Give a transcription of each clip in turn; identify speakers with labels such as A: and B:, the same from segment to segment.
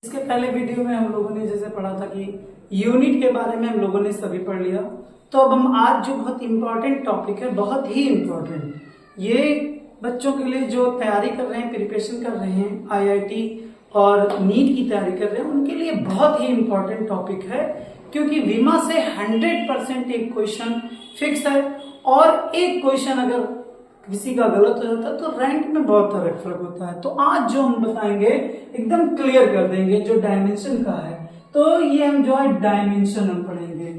A: इसके पहले वीडियो में हम लोगों ने जैसे पढ़ा था कि यूनिट के बारे में हम लोगों ने सभी पढ़ लिया। तो अब हम आज जो बहुत इंपॉर्टेंट टॉपिक है, बहुत ही इंपॉर्टेंट, ये बच्चों के लिए जो तैयारी कर रहे हैं, प्रिपरेशन कर रहे हैं, आईआईटी और नीट की तैयारी कर रहे हैं, उनके लिए बहुत ही इंपॉर्टेंट टॉपिक है। क्योंकि विमा से 100% एक क्वेश्चन फिक्स है और एक क्वेश्चन अगर किसी का गलत हो जाता है तो रैंक में बहुत फर्क होता है। तो आज जो हम बताएंगे एकदम क्लियर कर देंगे जो डायमेंशन का है। तो ये हम जो है डायमेंशन हम पढ़ेंगे,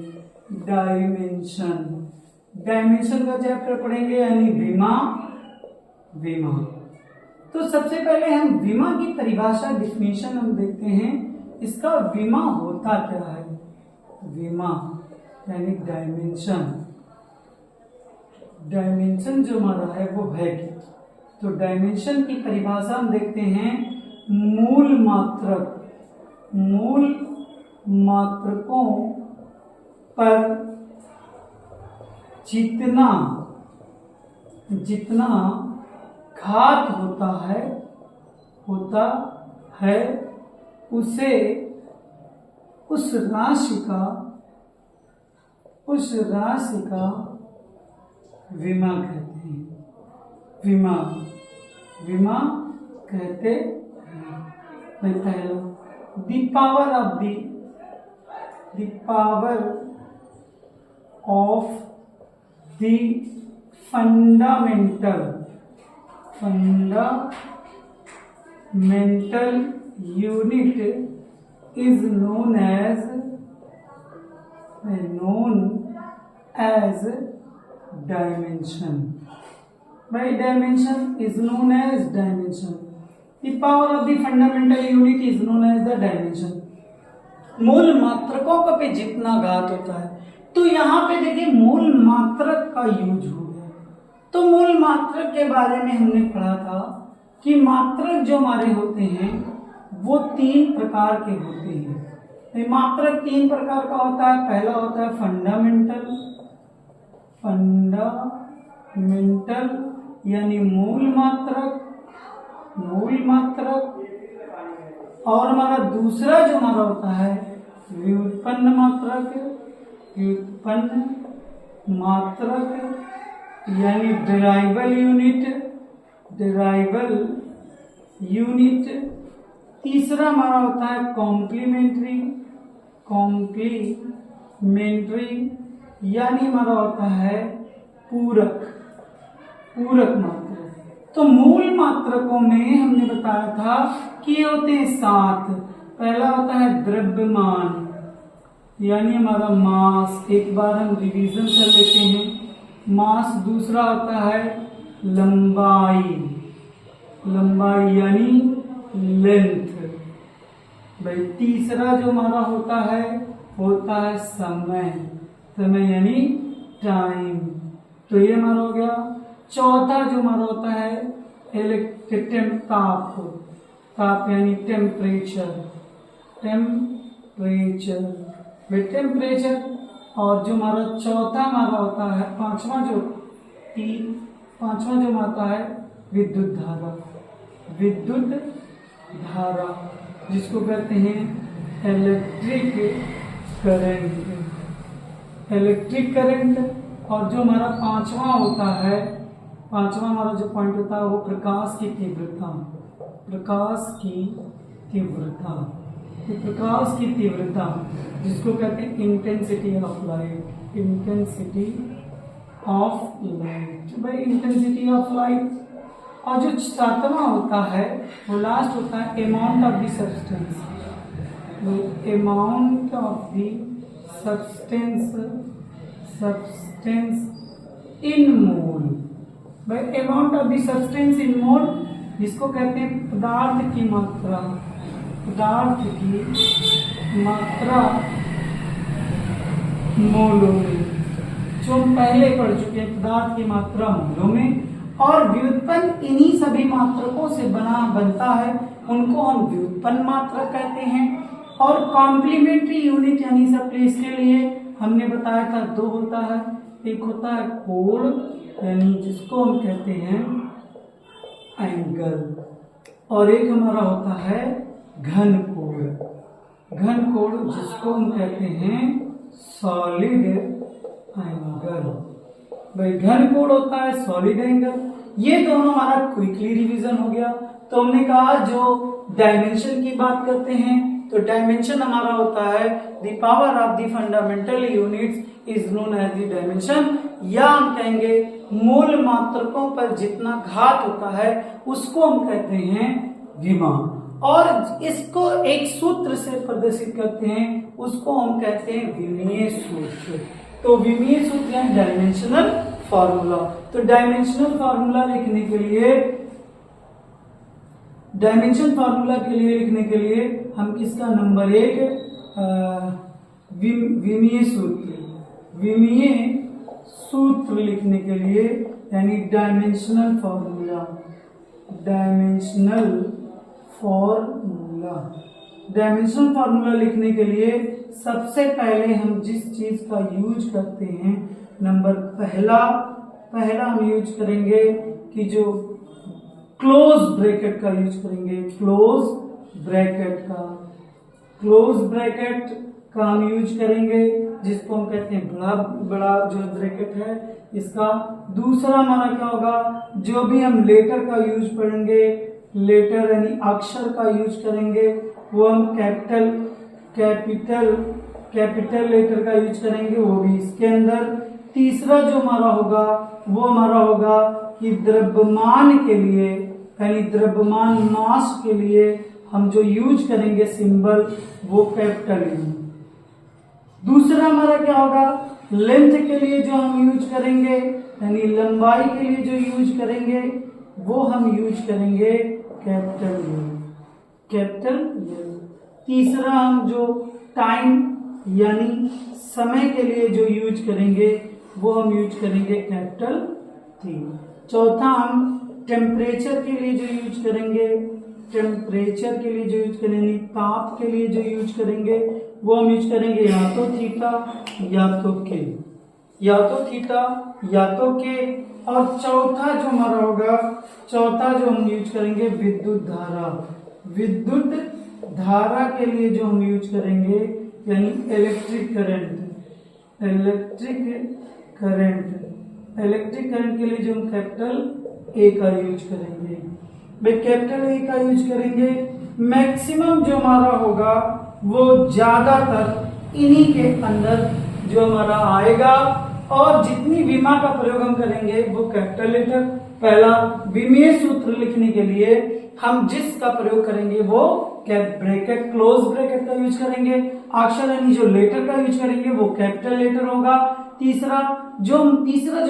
A: डायमेंशन का चैप्टर पढ़ेंगे, यानी विमा। तो सबसे पहले हम विमा की परिभाषा, डिफिनेशन हम देखते हैं। इसका विमा होता क्या है? विमा यानी डायमेंशन जो हमारा है वो है क्या? तो डायमेंशन की परिभाषा हम देखते हैं, मूल मात्रकों पर जितना घात होता है उसे उस राशि का विमा कहते हैं। विमा कहते हैं। पहला, the power of the fundamental unit is known as dimension. By dimension is known as dimension. The power of the fundamental unit is known as the dimension. मूल मात्रकों का पे जितना घात होता है, तो यहाँ पे देखिए मूल मात्रक का यूज हो गया। तो मूल मात्रक के बारे में हमने पढ़ा था कि मात्रक जो हमारे होते हैं वो 3 प्रकार के होते हैं। मात्रक 3 प्रकार का होता है। पहला होता है फंडामेंटल यानी मूल मात्रक, और हमारा दूसरा जो हमारा होता है व्युत्पन्न मात्रक यानी डेराइवल यूनिट। तीसरा हमारा होता है कॉम्प्लीमेंट्री यानी हमारा होता है पूरक मात्रक। तो मूल मात्रकों में हमने बताया था कि ये होते हैं 7। पहला होता है द्रव्यमान यानी हमारा मास, एक बार हम रिवीजन कर लेते हैं मास। दूसरा होता है लंबाई यानी लेंथ भाई। तीसरा जो हमारा होता है समय यानी टाइम। तो ये हमारा हो गया। चौथा जो हमारा होता है ताप यानी टेम्परेचर। और जो हमारा चौथा हमारा होता है, पांचवा जो आता है विद्युत धारा, जिसको कहते हैं इलेक्ट्रिक करंट। और जो हमारा पांचवा हमारा जो पॉइंट होता है वो प्रकाश की तीव्रता, जिसको कहते हैं इंटेंसिटी ऑफ लाइट। और जो 7वां होता है वो लास्ट होता है amount of the substance in mole. Amount of the substance in mole, जिसको कहते हैं पदार्थ की मात्रा मोलों में, जो हम पहले पढ़ चुके हैं, पदार्थ की मात्रा मोलों में। और व्युत्पन्न इन्हीं सभी मात्रकों से बनता है, उनको हम व्युत्पन्न मात्रक कहते हैं। और कॉम्प्लीमेंट्री यूनिट यानी सब प्लेस के लिए हमने बताया था 2 होता है। एक होता है कोण यानी जिसको हम कहते हैं एंगल, और एक हमारा होता है घन कोण जिसको हम कहते हैं सॉलिड एंगल। भाई घन कोण होता है सॉलिड एंगल। ये दोनों हमारा क्विकली रिवीजन हो गया। तो हमने कहा जो डायमेंशन की बात करते हैं तो डायमेंशन हमारा होता है the power of the fundamental units is known as the dimension, या हम कहेंगे मूल मात्रकों पर जितना घात होता है उसको हम कहते हैं विमा, और इसको एक सूत्र से प्रदर्शित करते हैं उसको हम कहते हैं विमीय सूत्र। तो विमीय सूत्र है डायमेंशनल फॉर्मूला। तो डायमेंशनल फॉर्मूला लिखने के लिए हम किसका नंबर 1 विमीय सूत्र लिखने के लिए यानी डायमेंशनल फॉर्मूला लिखने के लिए सबसे पहले हम जिस चीज का यूज करते हैं नंबर पहला हम यूज करेंगे कि जो क्लोज ब्रैकेट का यूज करेंगे। क्लोज ब्रैकेट का हम यूज करेंगे जिसको हम कहते हैं बड़ा जो ब्रैकेट है इसका। दूसरा हमारा क्या होगा, जो भी हम लेटर का यूज करेंगे, लेटर यानी अक्षर का यूज करेंगे वो हम कैपिटल लेटर का यूज करेंगे, वो भी इसके अंदर। तीसरा जो हमारा होगा वो हमारा होगा कि द्रव्यमान के लिए यानी द्रव्यमान मास के लिए हम जो यूज करेंगे सिंबल वो कैपिटल एम। दूसरा हमारा क्या होगा, लेंथ के लिए जो हम यूज करेंगे यानी लंबाई के लिए जो यूज करेंगे वो हम यूज करेंगे कैपिटल एल। तीसरा हम जो टाइम यानी समय के लिए जो यूज करेंगे वो हम यूज करेंगे कैपिटल टी। चौथा हम टेम्परेचर के लिए जो यूज करेंगे ताप के लिए जो यूज करेंगे वो हम यूज करेंगे या तो थीटा या तो के। और चौथा जो हमारा होगा, चौथा जो हम यूज करेंगे विद्युत धारा के लिए जो हम यूज करेंगे यानी इलेक्ट्रिक करंट के लिए जो हम कैपिटल ए का यूज करेंगे। कैपिटल ए का यूज करेंगे। मैक्सिमम जो हमारा होगा वो ज्यादातर इन्हीं के अंदर जो हमारा आएगा, और जितनी विमा का प्रयोग हम करेंगे वो कैपिटल लेटर। पहला विमीय सूत्र लिखने के लिए हम जिसका प्रयोग करेंगे वो क्लोज ब्रैकेट का यूज करेंगे। अक्षर यानी जो लेटर का यूज करेंगे वो कैपिटल लेटर होगा। तीसरा जो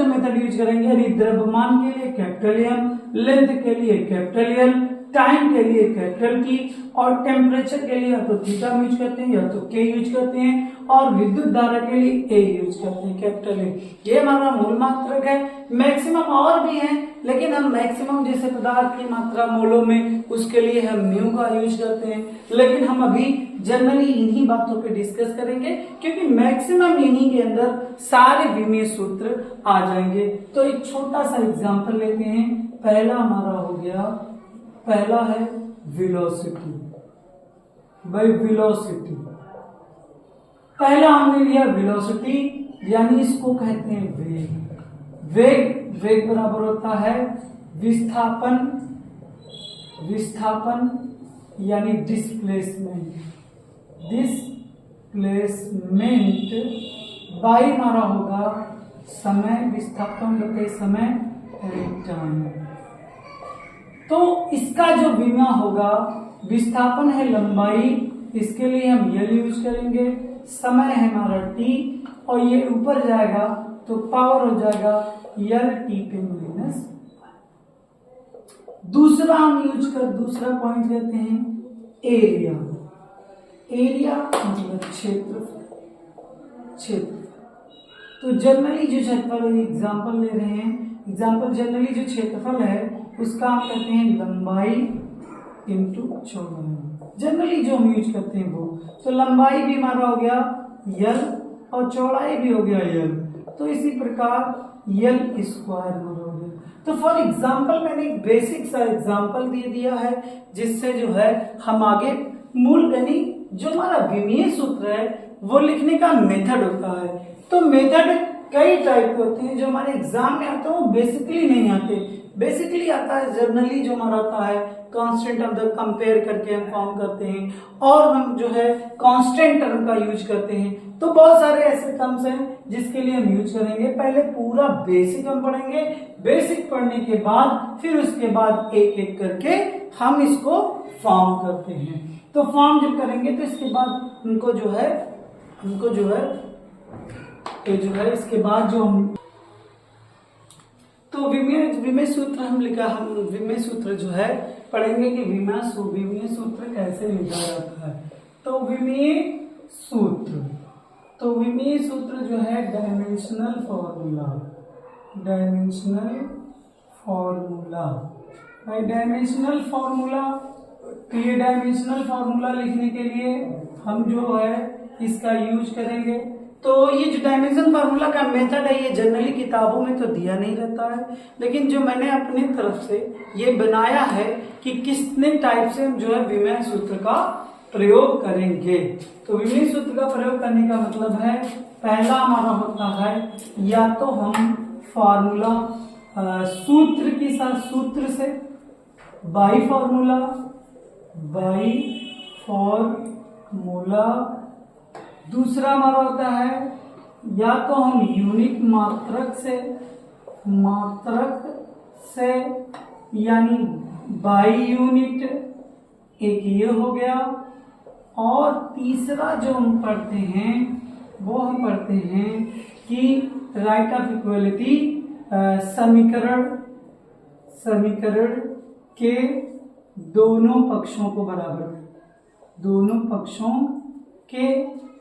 A: मेथड यूज करेंगे यानी द्रव्यमान के लिए कैपिटल एम, लेंथ के लिए कैपिटल एल, टाइम के लिए कैपिटल टी, और टेम्परेचर के लिए या तो थीटा यूज करते हैं या तो के यूज करते हैं, और विद्युत धारा के लिए ए यूज करते हैं कैपिटल ए। ये हमारा मूल मात्रक है। मैक्सिमम और भी है लेकिन हम मैक्सिमम जैसे पदार्थ की मात्रा मोलों में उसके लिए हम म्यू का यूज करते हैं, लेकिन हम अभी जनरली इन्हीं बातों पे डिस्कस करेंगे क्योंकि मैक्सिमम इन्हीं के अंदर सारे विमीय सूत्र आ जाएंगे। तो एक छोटा सा एग्जांपल लेते हैं। पहला हमारा हो गया, पहला है वेलोसिटी। पहला हमने लिया वेलोसिटी यानी इसको कहते हैं वेग बराबर होता है विस्थापन यानी डिस्प्लेसमेंट बाई हमारा होगा समय, विस्थापन बटे समय टाइम। तो इसका जो विमा होगा, विस्थापन है लंबाई, इसके लिए हम यल यूज करेंगे, समय है हमारा टी, और ये ऊपर जाएगा तो पावर हो जाएगा यल टी पे माइनस। दूसरा दूसरा पॉइंट लेते हैं एरिया मतलब क्षेत्र। तो जनरली जो क्षेत्रफल एग्जांपल ले रहे हैं, जनरली जो क्षेत्रफल है उसका हम कहते हैं लंबाई इंटू चौड़ाई। जनरली जो हम यूज करते हैं वो, तो लंबाई भी हमारा हो गया यल और चौड़ाई भी हो गया यल, तो इसी प्रकार यल स्क्वायर हो गया। तो फॉर एग्जाम्पल मैंने एक बेसिक सा एग्जाम्पल दे दिया है जिससे जो है हम आगे मूल यानी जो हमारा विमीय सूत्र है वो लिखने का मेथड होता है। तो मेथड कई टाइप के होते हैं, जो हमारे एग्जाम में आते हैं वो बेसिकली नहीं आते। बेसिकली आता है जनरली जो हमारा आता है कांस्टेंट ऑफ द कंपेयर करके हम फॉर्म करते हैं, और हम जो है कांस्टेंट टर्म का यूज करते हैं। तो बहुत सारे ऐसे टर्म्स हैं जिसके लिए हम यूज करेंगे। पहले पूरा बेसिक हम पढ़ेंगे, बेसिक पढ़ने के बाद फिर उसके बाद एक एक करके हम इसको फॉर्म करते हैं। तो फॉर्म जब करेंगे तो इसके बाद उनको जो है इसके बाद जो हम तो विमेय सूत्र हम विमेय सूत्र जो है पढ़ेंगे कि विमेय सूत्र कैसे लिखा जाता है। तो विमेय सूत्र जो है डायमेंशनल फॉर्मूला भाई डायमेंशनल फॉर्मूला। तो ये डायमेंशनल फॉर्मूला लिखने के लिए हम जो है इसका यूज करेंगे। तो ये जो डायमेंशन फार्मूला का मेथड है ये जनरली किताबों में तो दिया नहीं रहता है, लेकिन जो मैंने अपनी तरफ से ये बनाया है कि कितने टाइप से हम जो है विमेय सूत्र का प्रयोग करेंगे। तो विमेय सूत्र का प्रयोग करने का मतलब है पहला हमारा होता है या तो हम फॉर्मूला सूत्र से बाई फॉर्मूला दूसरा हमारा होता है या तो हम यूनिट मात्रक से यानी बाई यूनिट, एक ये हो गया। और तीसरा जो हम पढ़ते हैं वो हम पढ़ते हैं कि राइट ऑफ इक्वलिटी, समीकरण के दोनों पक्षों को बराबर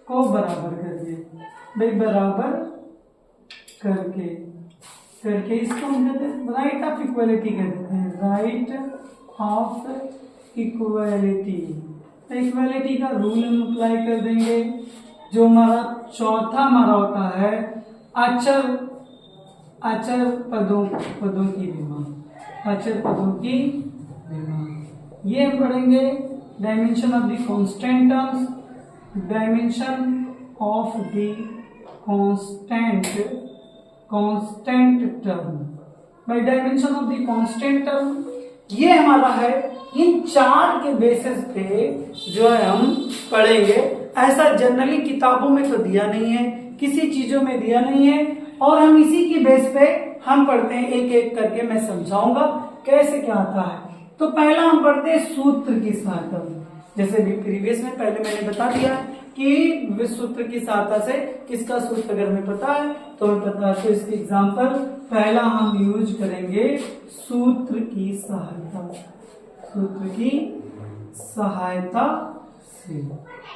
A: करके भाई बराबर करके इसको हम कहते हैं राइट ऑफ इक्वलिटी कहते हैं। राइट ऑफ इक्वलिटी का रूल हम अप्लाई कर देंगे। जो हमारा चौथा हमारा होता है अचर पदों की विमा, ये हम पढ़ेंगे। Dimension of the constant terms, dimension of the constant term by dimension of the constant term, ये हमारा है। इन चार के बेसिस पे जो है हम पढ़ेंगे। ऐसा जनरली किताबों में तो दिया नहीं है, किसी चीजों में दिया नहीं है, और हम इसी की बेस पे हम पढ़ते हैं। एक एक करके मैं समझाऊंगा कैसे क्या आता है। तो पहला हम पढ़ते हैं सूत्र की सहायता। जैसे भी प्रीवियस में पहले मैंने बता दिया कि सूत्र की सहायता से किसका सूत्र अगर हमें पता है तो हमें पता है। तो इसके एग्जांपल पहला हम यूज करेंगे सूत्र की सहायता से।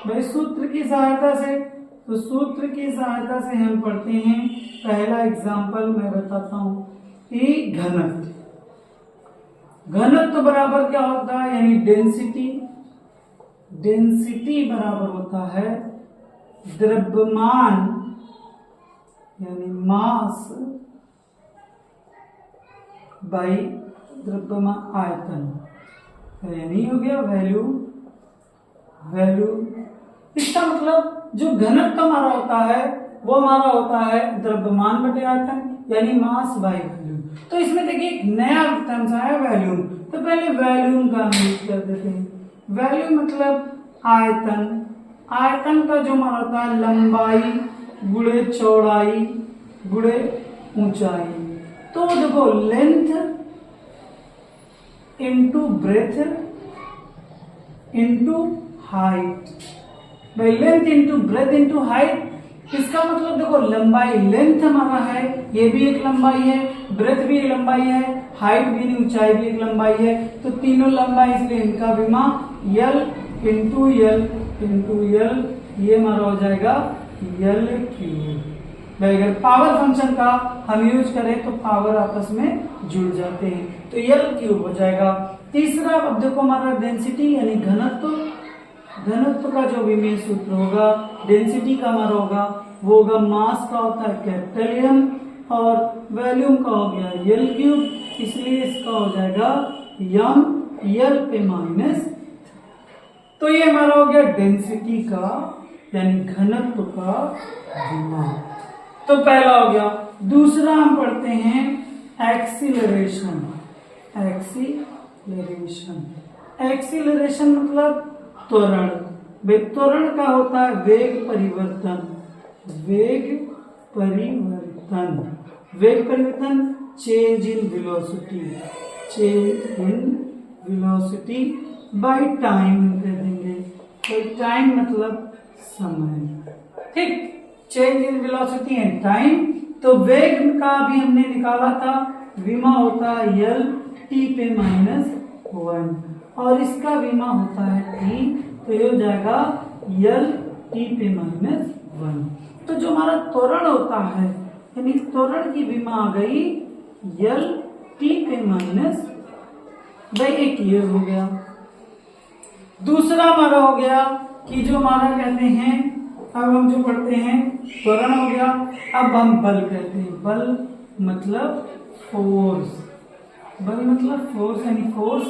A: भाई सूत्र की सहायता से, तो सूत्र की सहायता से हम पढ़ते हैं। पहला एग्जांपल मैं बताता हूं कि घनत्व बराबर क्या होता है, यानी डेंसिटी बराबर होता है द्रव्यमान यानी मास बाई द्रव्यमान आयतन, यानी हो गया वैल्यू। इसका मतलब जो घनत्व हमारा होता है वो हमारा होता है द्रव्यमान बटे आयतन, यानी मास बाई वॉल्यूम। तो इसमें देखिए एक नया टर्म आया वॉल्यूम। तो पहले वॉल्यूम का हम यूज कर देते हैं। वॉल्यूम मतलब आयतन का जो हमारा होता है लंबाई गुणे चौड़ाई गुणे ऊंचाई। तो देखो length into breadth into height, भाई length into breadth into height. इसका मतलब देखो लंबाई, लेंथ हमारा है, ये भी एक लंबाई है, ब्रेथ भी एक लंबाई है, हाइट भी, ऊंचाई भी एक लंबाई है। तो तीनों लंबाई, इसलिए इनका विमा यल इंटू यल, ये हमारा हो जाएगा यल क्यूब। भाई अगर पावर फंक्शन का हम यूज करें तो पावर आपस में जुड़ जाते हैं, तो यल क्यूब हो जाएगा। तीसरा अब देखो हमारा डेंसिटी यानी घनत्व का जो विमेय सूत्र होगा डेंसिटी का हमारा होगा वो होगा मास का होता है कैपिटल एम, और वॉल्यूम का हो गया यल क्यूब, इसलिए इसका हो जाएगा यम यल पे माइनस। तो ये हमारा हो गया डेंसिटी का यानी घनत्व का विमा। तो पहला हो गया। दूसरा हम पढ़ते हैं एक्सीलरेशन। एक्सीलरेशन मतलब त्वरण। त्वरण का होता है वेग परिवर्तन। Change in velocity by time कह देंगे। तो टाइम मतलब समय, ठीक। Change in velocity and time. तो वेग का भी हमने निकाला था, विमा होता है L t पे -1 और इसका विमा होता है t, तो ये हो जाएगा L t पे -1। तो जो हमारा त्वरण होता है यानी त्वरण की विमा आ गई L t पे -1, ये हो गया। दूसरा हमारा हो गया कि जो हमारा कहते हैं, अब हम जो पढ़ते हैं त्वरण हो गया, अब हम बल कहते हैं। बल मतलब फोर्स। यानी फोर्स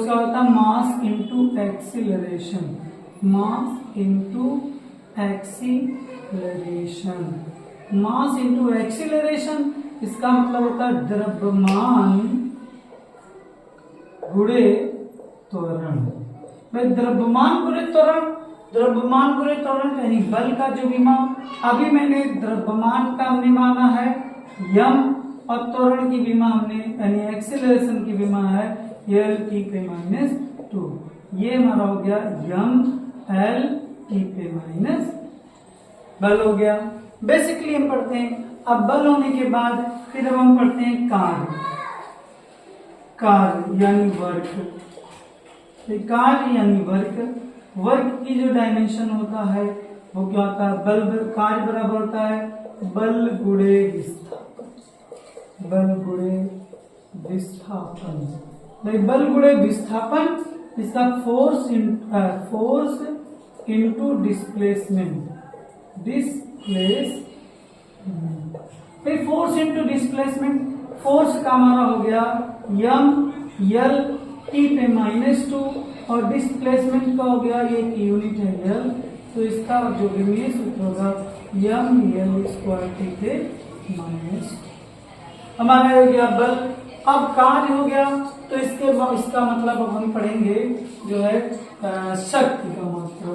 A: का होता है मास इंटू एक्सीलरेशन। इसका मतलब होता है द्रव्यमान गुणे त्वरण। द्रव्यमान गुणे त्वरण यानी बल का जो विमा, अभी मैंने द्रव्यमान का हमने माना है यम और त्वरण की विमा हमने यानी एक्सीलरेशन की विमा है L t पे -2। ये हमारा हो गया यम L t पे बल हो गया। बेसिकली हम पढ़ते हैं। अब बल होने के बाद फिर अब हम पढ़ते हैं कार्य यानी वर्क। वर्क की जो डायमेंशन होता है वो क्या होता है, कार्य बराबर होता है बल गुणे विस्थापन। इसका फोर्स इंटू डिस्प्लेसमेंट। फोर्स का हमारा हो गया यम L t पे -2 और डिस्प्लेसमेंट का हो गया, ये यूनिट है L, तो इसका जो विमीय सूत्र होगा यम L स्क्वायर t पे -2। हमारा हो गया बल। अब कार्य हो गया, तो इसका मतलब अब हम पढ़ेंगे जो है शक्ति का मात्रा।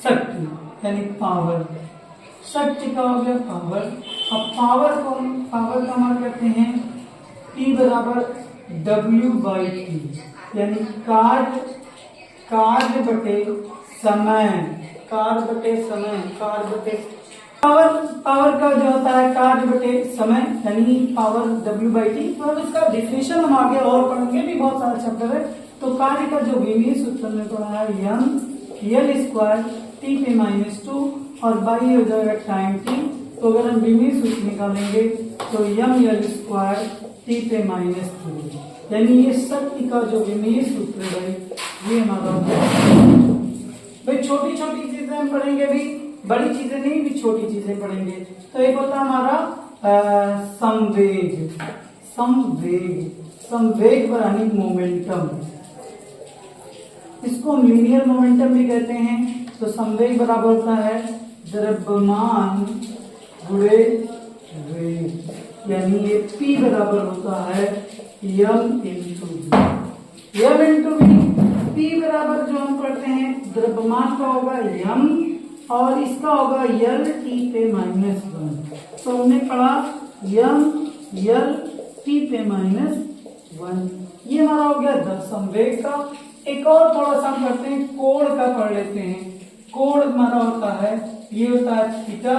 A: शक्ति यानी पावर। शक्ति का हो गया पावर। अब पावर का हमारा कहते हैं P बराबर W/T यानी कार्य बटे समय। पावर का जो होता है कार्य बटे समय यानी पावर W/T। और इसका डिफिनेशन हम आगे और पढ़ेंगे, भी बहुत सारा चैप्टर है। तो कार्य का जो विमीय सूत्र में पढ़ा है यम L स्क्वायर t पे -2 और बाई हो जाएगा टाइम t। तो अगर हम विमीय सूत्र निकालेंगे तो यम L स्क्वायर t पे -2 यानी ये शक्ति का जो विमीय सूत्र है ये हमारा भाई। छोटी चीजें हम पढ़ेंगे, भी बड़ी चीजें नहीं, भी छोटी चीजें पढ़ेंगे। तो एक होता है हमारा संवेग यानी मोमेंटम। इसको हम लीनियर मोमेंटम भी कहते हैं। तो संवेग बराबर होता है द्रव्यमान गुणे वेग यानी ये P बराबर होता है यम इंटू वी। P बराबर जो हम पढ़ते हैं द्रव्यमान का होगा यम और इसका होगा L t पे -1। तो हमने पढ़ा यम L t पे -1। ये हमारा हो गया संवेग का। एक और थोड़ा सा हम करते हैं कोण का पढ़ लेते हैं। कोण हमारा होता है, ये होता है थीटा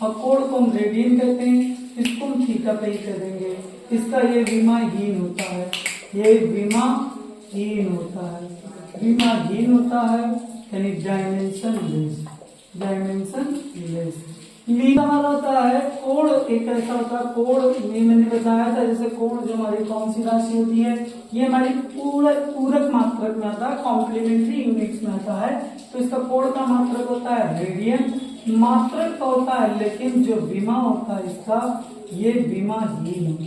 A: और कोण को हम रेडियन कहते हैं, इसको हम थीटा पे ही कर देंगे। इसका ये विमाहीन होता है, यानी डायमेंशन लेस। हमारा होता है कोण। एक ऐसा होता है कोण, ये मैंने बताया था, जैसे कोण जो हमारी कौन सी राशि होती है, ये हमारी पूरक मात्रक में आता है, कॉम्प्लीमेंट्री यूनिट्स में आता है। तो इसका कोण का मात्रक होता है रेडियन। मात्रक का होता है, लेकिन जो विमा होता है इसका ये विमाहीन।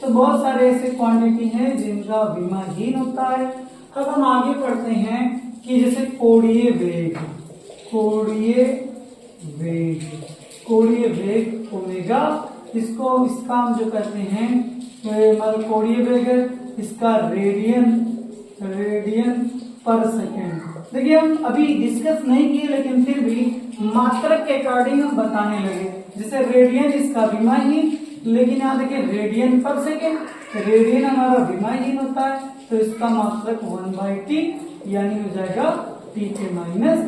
A: तो बहुत सारे ऐसे क्वांटिटी हैं जिनका विमाहीन होता है। अब हम आगे पढ़ते हैं कि जैसे कोणीय वेग, कोणीय वेग, कोणीय वेग ओमेगा, इसको इसका हम जो कहते हैं मतलब कोणीय वेग है, इसका रेडियन पर सेकेंड। देखिए हम अभी डिस्कस नहीं किए लेकिन फिर भी मात्रक के अकॉर्डिंग हम बताने लगे। जैसे रेडियन इसका विमाहीन, लेकिन यहाँ देखिए रेडियन पर सेकेंड, रेडियन हमारा विमाहीन होता है, तो इसका मात्रक 1/t यानी हो जाएगा t के -1।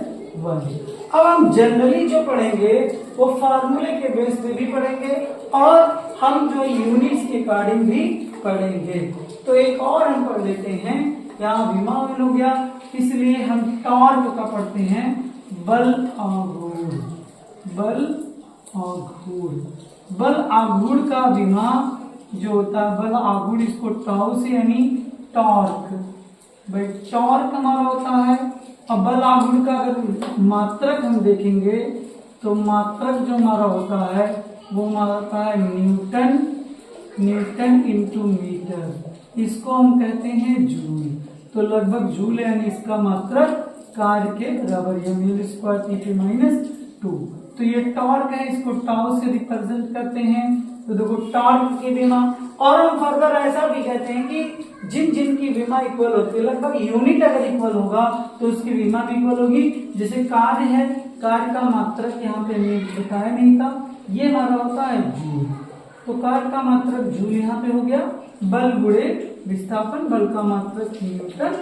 A: अब हम जनरली जो पढ़ेंगे वो फार्मूले के बेस पे भी पढ़ेंगे और हम जो यूनिट्स के अकॉर्डिंग भी पढ़ेंगे। तो एक और हम पढ़ लेते हैं, यहाँ विमाहीन हो गया, इसलिए हम टॉर्क का पढ़ते हैं बल आघूर्ण। बल आघूर्ण, बल आघूर्ण का विमा जो होता है बल आघूर्ण, इसको टाउ से यानी टॉर्क, भाई टॉर्क हमारा होता है। अब बल आघूर्ण का अगर मात्रक हम देखेंगे तो मात्रक जो हमारा होता है वो हमारा होता है न्यूटन, न्यूटन इंटू मीटर, इसको हम कहते हैं जूल। तो लगभग जूल यानी इसका मात्रक कार्य के बराबर, m² t के -2। तो ये टॉर्क है, इसको टाउ से रिप्रेजेंट करते हैं। तो देखो टॉर्क की विमा, और हम फर्दर ऐसा भी कहते हैं कि जिन जिन की विमा इक्वल होती है, लगभग यूनिट अगर इक्वल होगा तो उसकी विमा भी इक्वल होगी। जैसे कार्य है, कार्य का मात्रक यहाँ पे बताया नहीं था, ये हमारा होता है जूल, तो कार्य का मात्रक जूल यहाँ पे हो गया। बल गुणे विस्थापन, बल का मात्रक न्यूटन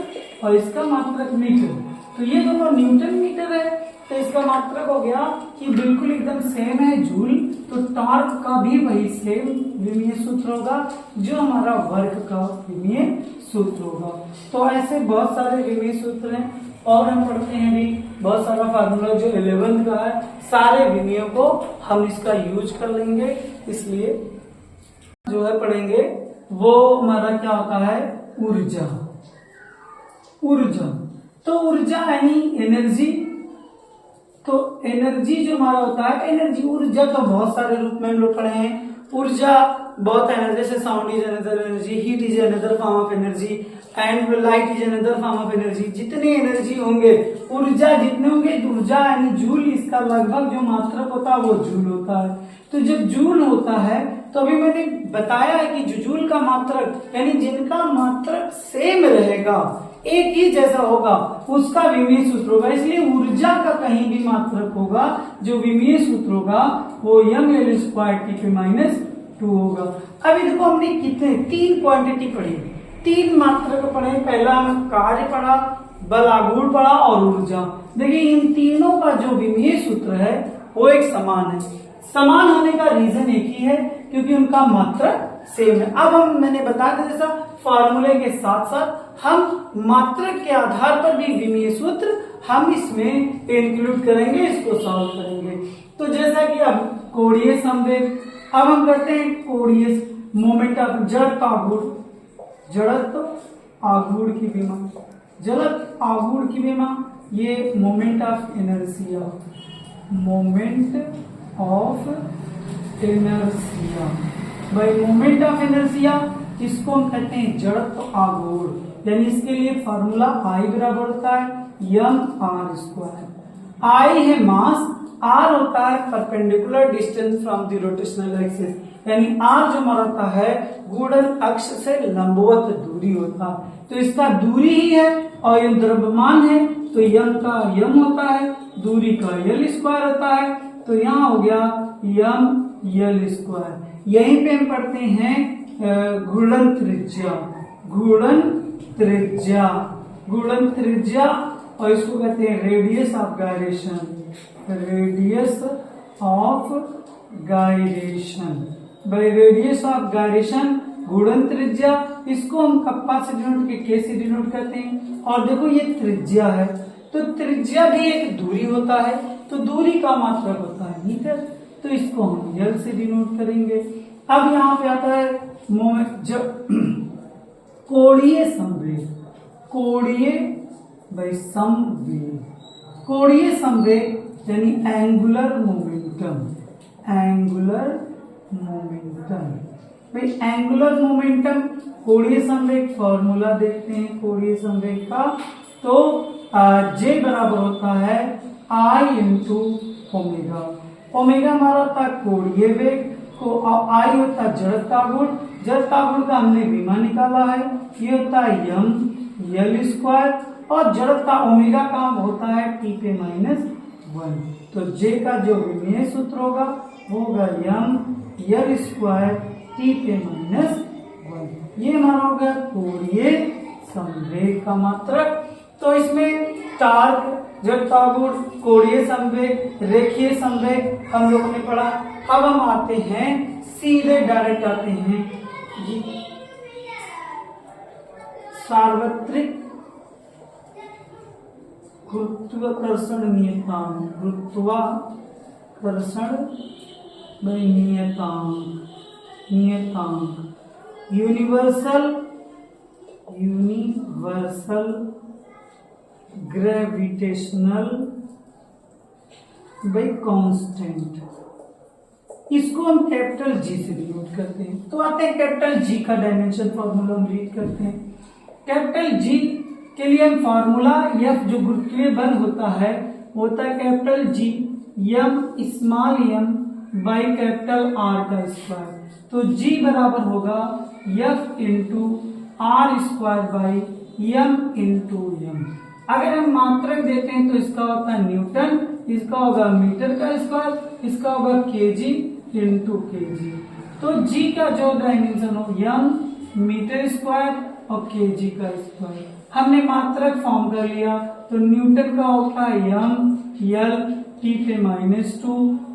A: और इसका मात्रक मीटर, तो ये दोनों न्यूटन मीटर है, तो इसका मात्रक हो गया कि बिल्कुल एकदम सेम है जूल। तो टॉर्क का भी वही सेम विमीय सूत्र होगा जो हमारा वर्क का विमीय सूत्र होगा। तो ऐसे बहुत सारे विमीय सूत्र हैं और हम पढ़ते हैं भी बहुत सारा फार्मूला जो 11th का है, सारे विमीयों को हम इसका यूज कर लेंगे, इसलिए जो है पढ़ेंगे वो हमारा क्या होता है ऊर्जा। ऊर्जा, तो ऊर्जा यानी एनर्जी, तो एनर्जी जो हमारा होता है एनर्जी, ऊर्जा तो बहुत सारे रूप में हम लोग पढ़े हैं। ऊर्जा बहुत एनर्जी, जैसे sound is another energy, heat is another form of energy and light is another form of energy. जितने एनर्जी होंगे, ऊर्जा जितने होंगे, ऊर्जा यानी जूल, इसका लगभग जो मात्रक होता है वो जूल होता है। तो जब जूल होता है तो अभी मैंने बताया है कि जो जूल का मात्रक यानी जिनका मात्रक सेम रहेगा, एक ही जैसा होगा, उसका विमीय सूत्र होगा। इसलिए ऊर्जा का कहीं भी मात्रक होगा जो विमीय सूत्र होगा वो mL² t के -2 होगा। अभी देखो हमने कितने 3 क्वांटिटी पढ़ी, 3 मात्रक पढ़े। पहला हम कार्य पढ़ा, बल आघूर्ण पढ़ा और ऊर्जा। देखिए इन तीनों का जो विमीय सूत्र है वो एक समान है। समान होने का रीजन एक ही है क्योंकि उनका मात्रक सेम है। अब हम मैंने बताया था जैसा फॉर्मूले के साथ साथ हम मात्रक के आधार पर भी विमीय सूत्र हम इसमें इंक्लूड करेंगे, इसको सॉल्व करेंगे। तो जैसा कि अब कोणीय संवेग, अब हम करते हैं कोणीय मोमेंट ऑफ जड़त्व आघूर्ण, जड़त्व आघूर्ण की विमा, जड़त्व आघूर्ण की विमा, ये moment of inertia, moment of inertia, भाई मोमेंट ऑफ इनर्शिया इसको हम कहते हैं जड़त्व आघूर्ण। यानी इसके लिए फॉर्मूला I बराबर होता है mr²। I है मास, r होता है perpendicular distance from the rotational axis, यानी r जो हमारा होता है गुणन अक्ष से लंबवत दूरी होता है। तो इसका दूरी ही है और ये द्रव्यमान है तो m का m होता है, दूरी का l² होता है, तो यहाँ हो गया ml²। यहीं पे हम पढ़ते हैं घूर्णन त्रिज्या, घूर्णन त्रिज्या, घूर्णन त्रिज्या, और इसको कहते हैं radius of gyration, radius of gyration. भाई रेडियस ऑफ गायरेशन घूर्णन त्रिज्या, इसको हम कप्पा से डिनोट के के से डिनोट करते हैं। और देखो ये त्रिज्या है, तो त्रिज्या भी एक दूरी होता है, तो दूरी का मात्रक होता है मीटर, तो इसको हम यल से डिनोट करेंगे। अब यहाँ पे आता है कोणीय संवेग, कोणीय भाई संवेग, कोणीय संवेग यानी एंगुलर मोमेंटम, एंगुलर मोमेंटम, भाई एंगुलर मोमेंटम कोणीय संवेग फॉर्मूला देखते हैं कोणीय संवेग का। तो जे बराबर होता है आई इंटू ओमेगा। ओमेगा हमारा था कोणीय वेग को, आई होता जड़ता गुण, जड़ता गुण का हमने विमा निकाला है, ये होता है यम यल स्क्वायर, और जड़ता ओमेगा का होता है टी पे -1। तो जे का जो विमीय सूत्र होगा वो होगा यम यल स्क्वायर टी पे -1। ये हमारा हो गया कोणीय संवेग का मात्रक। तो इसमें टार्क, जड़ता गुण, कोणीय संवेग, रेखीय संवेग हम लोगों ने पढ़ा। अब हम आते हैं सीधे डायरेक्ट आते हैं जी सार्वत्रिक गुरुत्वाकर्षण नियतांक। गुरुत्वाकर्षण नियतांक यूनिवर्सल ग्रेविटेशनल बाई कांस्टेंट। इसको हम कैपिटल जी से डिनोट करते हैं। तो आते हैं कैपिटल जी का डायमेंशन फॉर्मूला हम रीड करते हैं। कैपिटल जी के लिए हम फॉर्मूला एफ जो गुरुत्वीय बल होता है वो होता है capital G M small M by capital R का स्क्वायर। तो जी बराबर होगा F into R square by M into M. अगर हम मात्रक देते हैं तो इसका होता है न्यूटन, इसका होगा मीटर का स्क्वायर, इसका होगा केजी इंटू केजी। तो जी का जो डायमेंशन हो यम मीटर स्क्वायर और केजी का स्क्वायर। हमने मात्रक फॉर्म कर लिया तो न्यूटन का होता है यम यल टी पे -2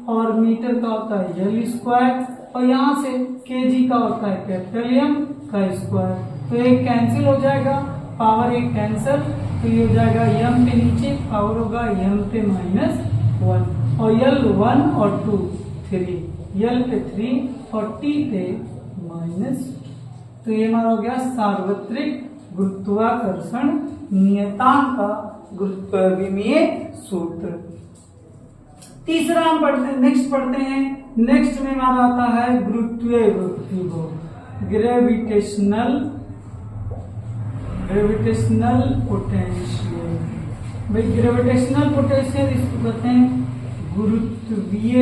A: और मीटर का होता है यल स्क्वायर, और यहाँ से केजी का होता है कैपिटल एम का स्क्वायर। तो एक कैंसिल हो जाएगा, पावर एक कैंसिल, तो ये हो जाएगा यम पे नीचे पावर होगा यम पे -1 और यल 1 और 2 3, यल पे 3 और टी पे -2। तो ये हमारा हो गया सार्वत्रिक गुरुत्वाकर्षण नियतांक का गुरुत्वाविमीय सूत्र। तीसरा हम पढ़ते हैं, नेक्स्ट पढ़ते हैं। नेक्स्ट में हमारा आता है गुरुत्वीय विभव, ग्रेविटेशनल पोटेंशियल। भाई ग्रेविटेशनल पोटेंशियल इसको कहते हैं गुरुत्वीय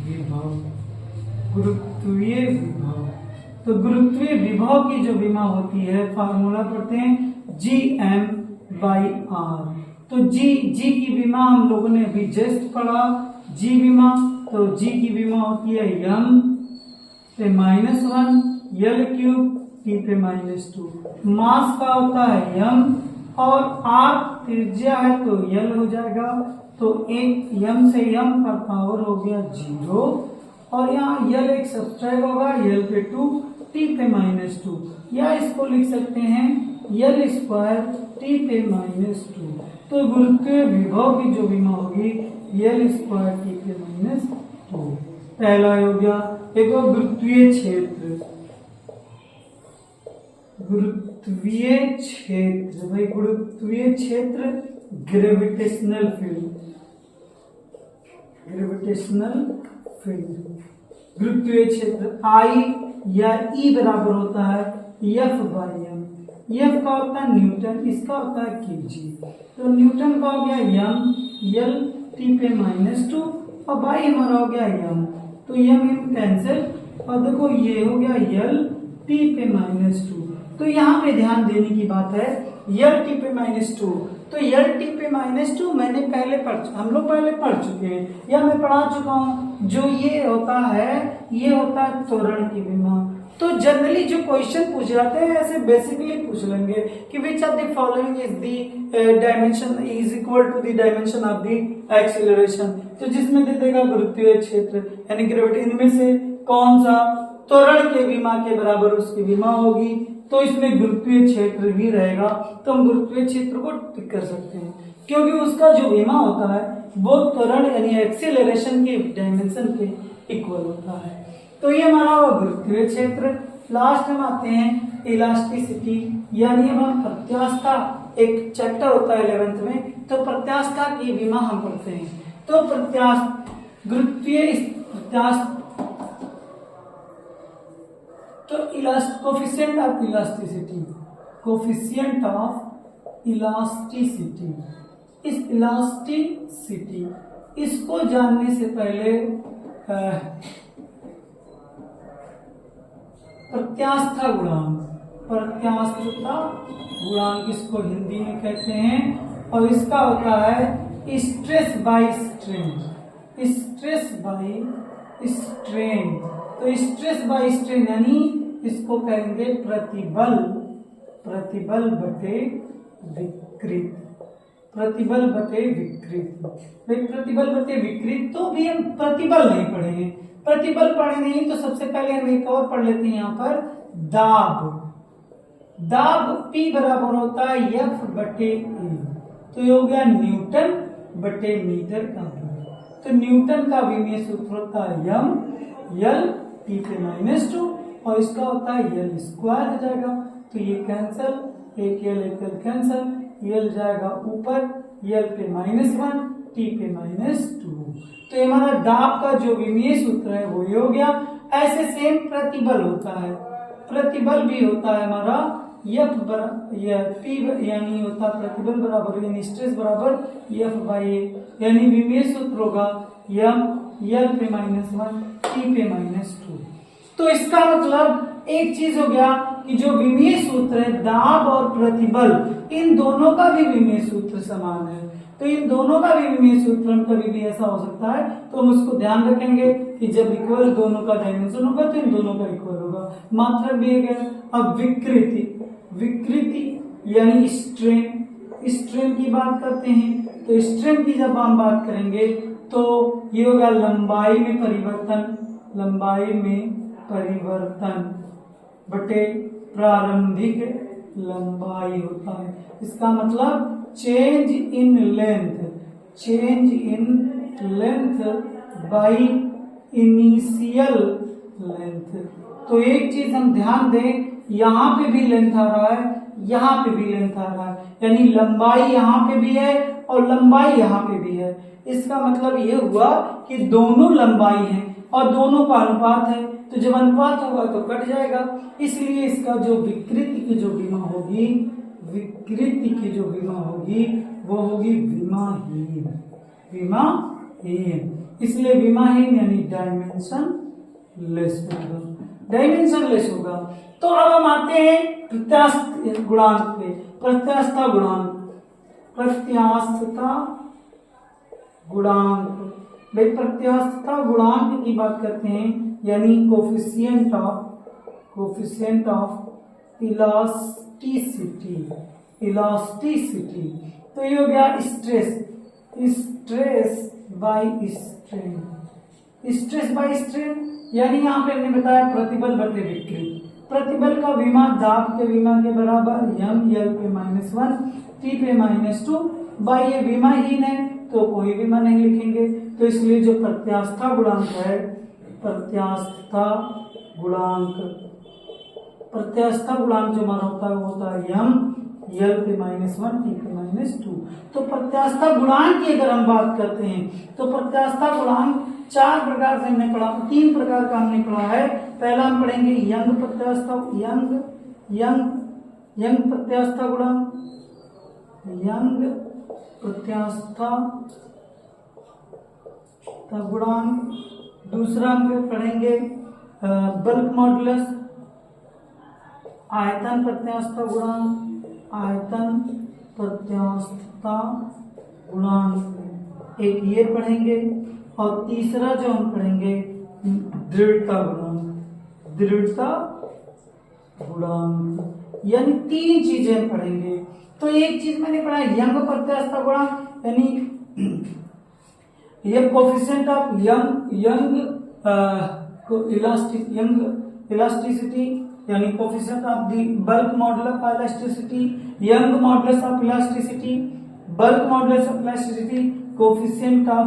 A: विभव। तो गुरुत्वीय विभव की जो विमा होती है फार्मूला पढ़ते हैं जी एम बाई आर। तो जी की विमा हम लोगों ने अभी जस्ट पढ़ा जी विमा। तो जी की विमा होती है यम पे -1 यल क्यूब टी पे -2। मास का होता है यम और आर त्रिज्या है तो यल हो जाएगा। तो एक यम से यम का पावर हो गया 0 और यहाँ यल एक सब्सट्रैक्ट होगा यल पे 2 टी पे -2, या इसको लिख सकते हैं यल स्क्वायर टी पे -2। तो गुरुत्वीय विभव की जो विमा होगी यल स्क्वायर टी पे -2। पहला हो गया। एक और गुरुत्वीय क्षेत्र, भाई गुरुत्वीय क्षेत्र ग्रेविटेशनल फील्ड। गुरुत्वीय क्षेत्र आई या ई बराबर होता है एफ बाई एम। एफ का होता है न्यूटन, इसका होता है केजी। तो न्यूटन का हो गया यम यल टी पे -2 और बाई हमारा हो गया यम। तो यम कैंसिल और देखो ये हो गया यल टी पे -2। तो यहाँ पे ध्यान देने की बात है यल टी पे -2। तो यल टी पे -2 मैंने हम लोग पहले पढ़ चुके हैं या मैं पढ़ा चुका हूँ। जो ये होता है त्वरण की विमा। तो जनरली जो क्वेश्चन पूछ जाते हैं ऐसे बेसिकली पूछ लेंगे कि which of the following is the dimension is equal to the dimension of the acceleration. तो जिसमें दे देगा गुरुत्वीय क्षेत्र यानी ग्रेविटी, इनमें से कौन सा त्वरण के विमा के बराबर उसकी विमा होगी। तो इसमें गुरुत्वीय क्षेत्र भी रहेगा। तो हम गुरुत्वीय क्षेत्र को टिक कर सकते हैं क्योंकि उसका जो विमा होता है वो त्वरण यानी एक्सीलरेशन के डायमेंशन के इक्वल होता है। तो ये हमारा गुरुत्वीय क्षेत्र। लास्ट में आते हैं इलास्टिसिटी यानी हम प्रत्यास्थता, एक चैप्टर होता है 11th में, तो प्रत्यास्थता की विमा हम पढ़ते हैं। तो गुरुत्वीय तो coefficient of elasticity, coefficient of elasticity, इस इलास्टिसिटी इसको जानने से पहले प्रत्यास्था गुणांक, प्रत्यास्थता गुणांक इसको हिंदी में कहते हैं, और इसका होता है stress by strain, stress by strain. तो स्ट्रेस बाय स्ट्रेन यानी इसको कहेंगे प्रतिबल, प्रतिबल बटे विकृत, प्रतिबल बटे विकृत। भाई प्रतिबल बटे विकृत तो भी हम प्रतिबल नहीं पढ़ेंगे, प्रतिबल पढ़े नहीं तो सबसे पहले हम एक और पढ़ लेते हैं यहाँ पर दाब। दाब P बराबर होता है F बटे E, तो ये हो गया न्यूटन बटे मीटर का V। तो न्यूटन का विमीय सूत्र होता है m L T पे -2 और इसका होता है L स्क्वायर हो जाएगा। तो ये कैंसल, एक L कैंसल, L जाएगा ऊपर, L पे -1 T पे -2। तो ये हमारा दाब का जो विमीय सूत्र है वो ये हो गया। ऐसे सेम प्रतिबल होता है, प्रतिबल भी होता है हमारा F P यानी होता है प्रतिबल बराबर यानी स्ट्रेस बराबर F बाई A, यानी विमीय सूत्र होगा m L पे -1 T पे -2। तो इसका मतलब एक चीज हो गया कि जो विमीय सूत्र है दाब और प्रतिबल, इन दोनों का भी विमीय सूत्र समान है। तो इन दोनों का भी विमीय सूत्र हम कभी भी ऐसा हो सकता है तो हम उसको ध्यान रखेंगे कि जब इक्वल दोनों का डायमेंशन होगा तो इन दोनों का इक्वल होगा। मात्रक भी है। अब विकृति, विकृति यानी स्ट्रेन, स्ट्रेन की बात करते हैं। तो स्ट्रेन की जब हम बात करेंगे तो ये होगा लंबाई में परिवर्तन, लंबाई में परिवर्तन बटे प्रारंभिक लंबाई होता है। इसका मतलब change in length, change in length by initial length. तो एक चीज हम ध्यान दें, यहाँ पे भी लेंथ आ रहा है, यहाँ पे भी लेंथ आ रहा है, यानी लंबाई यहाँ पे भी है और लंबाई यहाँ पे भी है। इसका मतलब ये हुआ कि दोनों लंबाई है और दोनों का अनुपात है। तो जब अनुपात होगा तो कट जाएगा, इसलिए इसका जो विकृति की जो विमा होगी, विकृति की जो विमा होगी वो होगी विमाहीन, विमाहीन। इसलिए विमाहीन यानी डायमेंशन लेस होगा, डायमेंशन लेस होगा। तो अब हम आते हैं प्रत्यास्थ गुणांक पे, प्रत्यास्थता गुणांक, प्रत्यास्थता गुणांक। भाई प्रत्यास्थता गुणांक की बात करते हैं यानी कोफिशिएंट ऑफ इलास्टिसिटी, इलास्टिसिटी। तो ये हो गया stress, stress by strain, stress by strain यानी यहाँ पे हमने बताया प्रतिबल बटे विकृत। प्रतिबल का विमा दाब के विमा के बराबर m L पे -1 T पे -2 बाई ये विमाहीन है तो कोई विमा नहीं लिखेंगे। तो इसलिए जो प्रत्यास्था गुणांक है, प्रत्यास्था गुणांक, प्रत्यास्था गुणांक जो हमारा होता है वो होता है m L पे -1 T पे -2। तो प्रत्यास्था गुणांक की अगर हम बात करते हैं तो प्रत्यास्था गुणांक चार प्रकार से हमने पढ़ा, तीन प्रकार का हमने पढ़ा है। पहला हम पढ़ेंगे यंग प्रत्यास्था, यंग प्रत्यास्था गुणांक, यंग प्रत्यास्था गुणांक। दूसरा हम पढ़ेंगे बल्क मॉडुलस, आयतन प्रत्यास्था गुणांक, आयतन प्रत्यास्था गुणांक एक ये पढ़ेंगे। और तीसरा जो हम पढ़ेंगे दृढ़ता गुणांक, दृढ़ता गुणांक, यानी तीन चीजें हम पढ़ेंगे। तो एक चीज मैंने पढ़ा यंग प्रत्यास्था गुणांक यानी ये कोफिशिएंट ऑफ यंग इलास्टिसिटी यानी coefficient of the bulk modulus of elasticity, young modulus of elasticity, bulk modulus of elasticity, coefficient of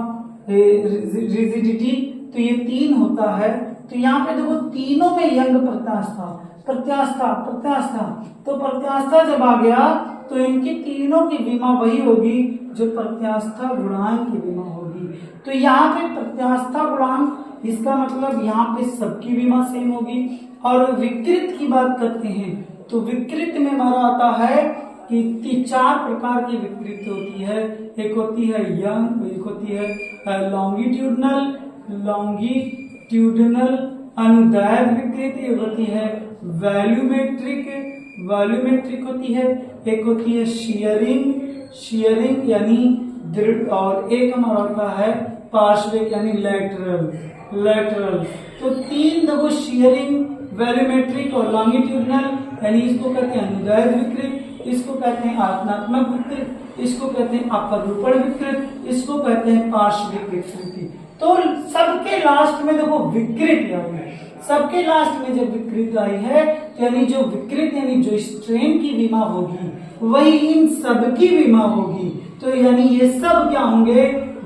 A: rigidity. तो ये तीन होता है। तो यहाँ पे देखो तीनों में यंग प्रत्यास्था, प्रत्यास्था, प्रत्यास्था। तो प्रत्यास्था जब आ गया तो इनकी तीनों की विमा वही होगी जो प्रत्यास्था गुणांक की विमा होगी। तो यहाँ पे प्रत्यास्था गुणांक, इसका मतलब यहाँ पे सबकी विमा सेम होगी। और विकृत की बात करते हैं तो विकृत में हमारा आता है कि 4 प्रकार की विकृत होती है। एक होती है यंग, एक होती है लॉन्गिट्यूडनल अनुदैर्घ्य विकृत, एक होती है वॉल्यूमेट्रिक होती है, एक होती है शियरिंग यानी दृढ़, और एक हमारा होता है पार्श्विक यानी लैटरल। तो 3 देखो, शियरिंग, वॉल्यूमेट्रिक और लॉन्गिट्यूडनल, यानी इसको कहते हैं अनुदैर्घ्य विकृत, इसको कहते हैं आत्नात्मक विकृत, इसको कहते हैं अपरूपण विकृत, इसको कहते हैं पार्श्विक विकृति। तो सबके लास्ट में देखो विकृत आई है, सबके लास्ट में जब विकृत आई है तो यानी जो विकृत यानी जो स्ट्रेन की विमा होगी वही इन सबकी विमा होगी। तो यानी ये सब क्या होंगे,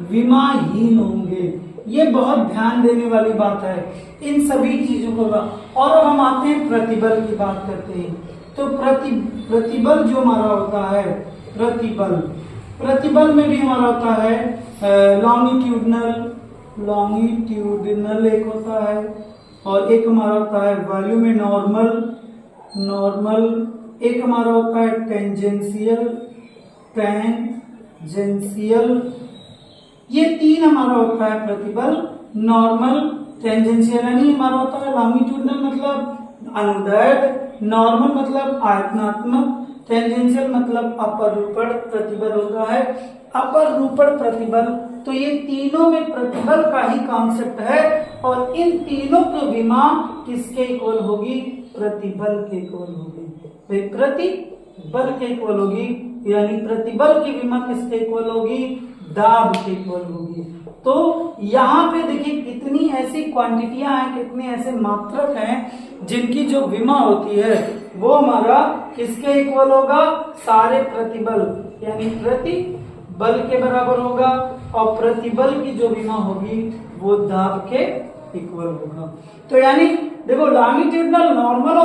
A: विमाहीन होंगे। ये बहुत ध्यान देने वाली बात है इन सभी चीजों को। और अब हम आते हैं प्रतिबल की बात करते हैं। तो प्रतिबल जो हमारा होता है, प्रतिबल में भी हमारा होता है लॉन्गिट्यूडनल एक होता है, और एक हमारा होता है वॉल्यूम में नॉर्मल, एक हमारा होता है टेंजेंशियल। ये 3 हमारा होता है प्रतिबल, नॉर्मल, टेंजेंशियल यानी हमारा होता है लॉन्गिट्यूडनल मतलब अनुदैर्घ्य, नॉर्मल मतलब आयतनात्मक, टेंजेंशियल मतलब अपरूपण प्रतिबल होता है। अपरूपण प्रतिबल, तो ये तीनों में प्रतिबल का ही कॉन्सेप्ट है, और इन तीनों की विमा किसके इक्वल होगी, प्रतिबल के इक्वल होगी। प्रतिबल के इक्वल होगी, यानी प्रतिबल की विमा किसके इक्वल होगी, दाब के इक्वल होगी। तो यहाँ पे देखिए कितनी ऐसी क्वांटिटियां हैं, कितने ऐसे मात्रक हैं जिनकी जो विमा होती है वो हमारा किसके इक्वल होगा, सारे प्रतिबल यानी प्रतिबल के बराबर होगा, और प्रतिबल की जो विमा होगी वो दाब के इक्वल होगा। तो यानी देखो लॉन्गिट्यूडनल नॉर्मल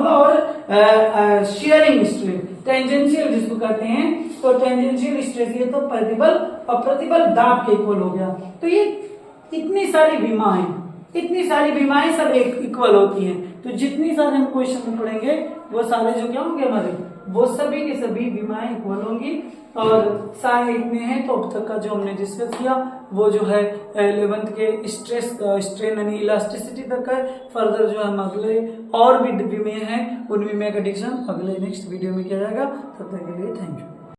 A: और शियरिंग स्ट्रेन, टेंजेंशियल जिसको कहते हैं, तो टेंजेंशियल स्ट्रेस ये तो प्रतिबल और प्रतिबल दाब के इक्वल हो गया। तो ये इतनी सारी विमाएं सब इक्वल होती हैं। तो जितनी सारे हम क्वेश्चन में पढ़ेंगे वो सारे जो क्या होंगे हमारे, वो सभी के सभी विमाएं इक्वल होंगी। और सारे इतने हैं। तो अब तक का जो हमने डिस्कस किया वो जो है 11th के स्ट्रेन यानी इलास्टिसिटी तक है। फर्दर जो हम अगले और भी विमेय हैं उन विमेय का डिस्कशन अगले नेक्स्ट वीडियो में किया जाएगा। तब तक के लिए थैंक यू।